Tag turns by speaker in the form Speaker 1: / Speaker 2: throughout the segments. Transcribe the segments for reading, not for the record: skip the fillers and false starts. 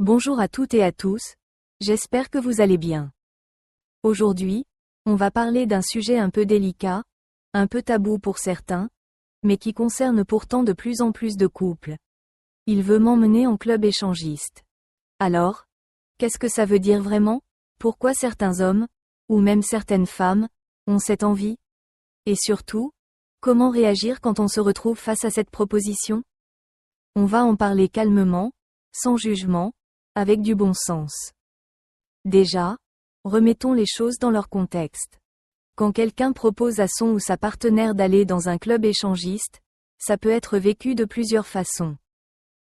Speaker 1: Bonjour à toutes et à tous, j'espère que vous allez bien. Aujourd'hui, on va parler d'un sujet un peu délicat, un peu tabou pour certains, mais qui concerne pourtant de plus en plus de couples. Il veut m'emmener en club échangiste. Alors, qu'est-ce que ça veut dire vraiment? Pourquoi certains hommes, ou même certaines femmes, ont cette envie? Et surtout, comment réagir quand on se retrouve face à cette proposition? On va en parler calmement, sans jugement, avec du bon sens. Déjà, remettons les choses dans leur contexte. Quand quelqu'un propose à son ou sa partenaire d'aller dans un club échangiste, ça peut être vécu de plusieurs façons.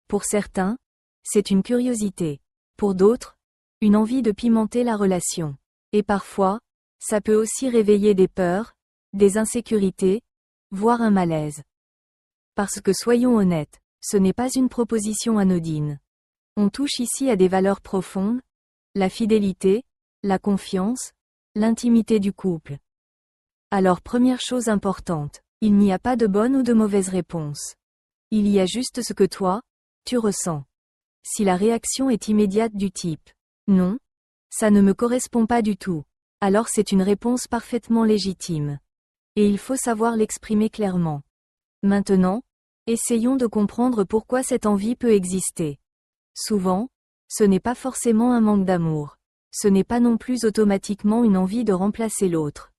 Speaker 1: Pour certains, c'est une curiosité. Pour d'autres, une envie de pimenter la relation. Et parfois, ça peut aussi réveiller des peurs, des insécurités, voire un malaise. Parce que soyons honnêtes, ce n'est pas une proposition anodine. On touche ici à des valeurs profondes, la fidélité, la confiance, l'intimité du couple. Alors première chose importante, il n'y a pas de bonne ou de mauvaise réponse. Il y a juste ce que toi, tu ressens. Si la réaction est immédiate du type « non, ça ne me correspond pas du tout », alors c'est une réponse parfaitement légitime. Et il faut savoir l'exprimer clairement. Maintenant, essayons de comprendre pourquoi cette envie peut exister. Souvent, ce n'est pas forcément un manque d'amour. Ce n'est pas non plus automatiquement une envie de remplacer l'autre.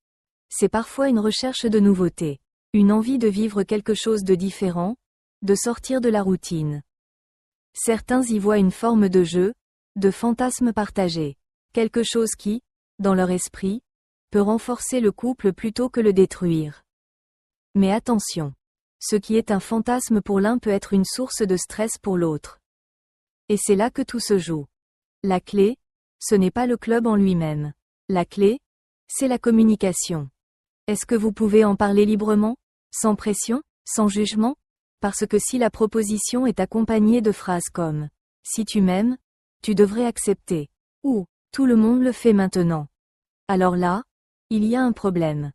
Speaker 1: C'est parfois une recherche de nouveauté. Une envie de vivre quelque chose de différent, de sortir de la routine. Certains y voient une forme de jeu, de fantasme partagé. Quelque chose qui, dans leur esprit, peut renforcer le couple plutôt que le détruire. Mais attention. Ce qui est un fantasme pour l'un peut être une source de stress pour l'autre. Et c'est là que tout se joue. La clé, ce n'est pas le club en lui-même. La clé, c'est la communication. Est-ce que vous pouvez en parler librement, sans pression, sans jugement? Parce que si la proposition est accompagnée de phrases comme « Si tu m'aimes, tu devrais accepter » ou « Tout le monde le fait maintenant », alors là, il y a un problème.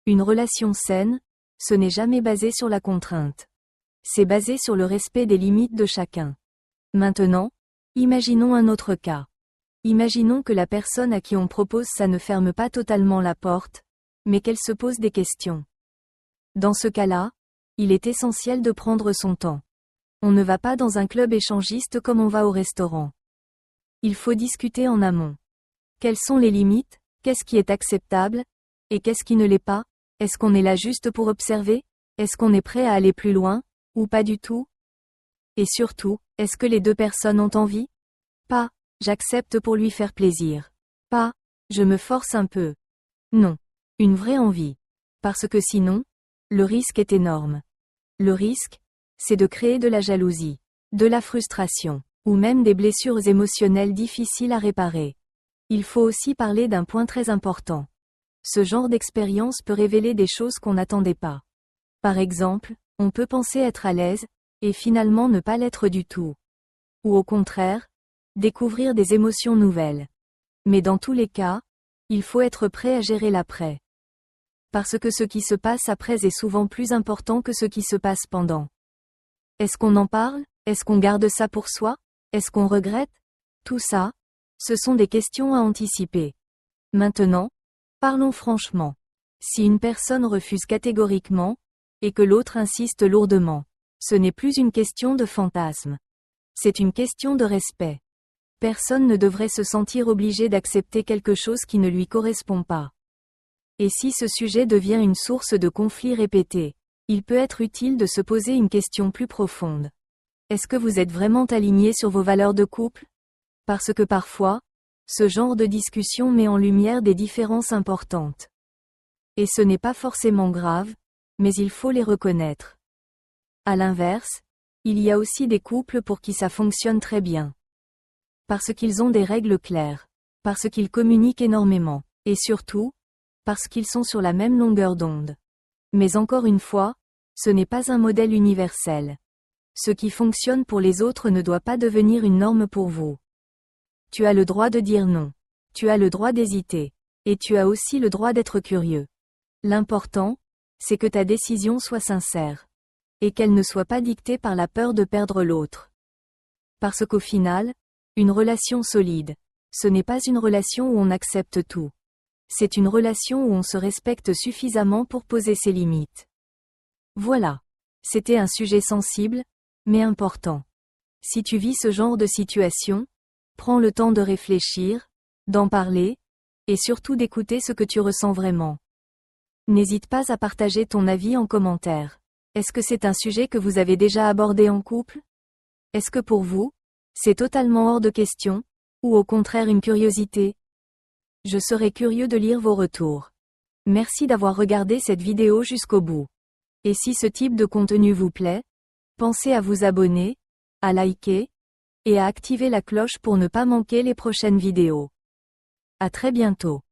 Speaker 1: Une relation saine, ce n'est jamais basé sur la contrainte. C'est basé sur le respect des limites de chacun. Maintenant, imaginons un autre cas. Imaginons que la personne à qui on propose ça ne ferme pas totalement la porte, mais qu'elle se pose des questions. Dans ce cas-là, il est essentiel de prendre son temps. On ne va pas dans un club échangiste comme on va au restaurant. Il faut discuter en amont. Quelles sont les limites? Qu'est-ce qui est acceptable? Et qu'est-ce qui ne l'est pas? Est-ce qu'on est là juste pour observer? Est-ce qu'on est prêt à aller plus loin? Ou pas du tout? Et surtout, est-ce que les deux personnes ont envie? Pas, j'accepte pour lui faire plaisir. Pas, je me force un peu. Non. Une vraie envie. Parce que sinon, le risque est énorme. Le risque, c'est de créer de la jalousie, de la frustration, ou même des blessures émotionnelles difficiles à réparer. Il faut aussi parler d'un point très important. Ce genre d'expérience peut révéler des choses qu'on n'attendait pas. Par exemple, on peut penser être à l'aise, et finalement ne pas l'être du tout. Ou au contraire, découvrir des émotions nouvelles. Mais dans tous les cas, il faut être prêt à gérer l'après. Parce que ce qui se passe après est souvent plus important que ce qui se passe pendant. Est-ce qu'on en parle? Est-ce qu'on garde ça pour soi? Est-ce qu'on regrette? Tout ça, ce sont des questions à anticiper. Maintenant, parlons franchement. Si une personne refuse catégoriquement, et que l'autre insiste lourdement, ce n'est plus une question de fantasme. C'est une question de respect. Personne ne devrait se sentir obligé d'accepter quelque chose qui ne lui correspond pas. Et si ce sujet devient une source de conflits répétés, il peut être utile de se poser une question plus profonde. Est-ce que vous êtes vraiment aligné sur vos valeurs de couple? Parce que parfois, ce genre de discussion met en lumière des différences importantes. Et ce n'est pas forcément grave, mais il faut les reconnaître. À l'inverse, il y a aussi des couples pour qui ça fonctionne très bien. Parce qu'ils ont des règles claires. Parce qu'ils communiquent énormément. Et surtout, parce qu'ils sont sur la même longueur d'onde. Mais encore une fois, ce n'est pas un modèle universel. Ce qui fonctionne pour les autres ne doit pas devenir une norme pour vous. Tu as le droit de dire non. Tu as le droit d'hésiter. Et tu as aussi le droit d'être curieux. L'important, c'est que ta décision soit sincère. Et qu'elle ne soit pas dictée par la peur de perdre l'autre. Parce qu'au final, Une relation solide. Ce n'est pas une relation où on accepte tout. C'est une relation où on se respecte suffisamment pour poser ses limites. Voilà. C'était un sujet sensible, mais important. Si tu vis ce genre de situation, prends le temps de réfléchir, d'en parler, et surtout d'écouter ce que tu ressens vraiment. N'hésite pas à partager ton avis en commentaire. Est-ce que c'est un sujet que vous avez déjà abordé en couple? Est-ce que pour vous, c'est totalement hors de question, ou au contraire une curiosité? Je serais curieux de lire vos retours. Merci d'avoir regardé cette vidéo jusqu'au bout. Et si ce type de contenu vous plaît, pensez à vous abonner, à liker, et à activer la cloche pour ne pas manquer les prochaines vidéos. À très bientôt.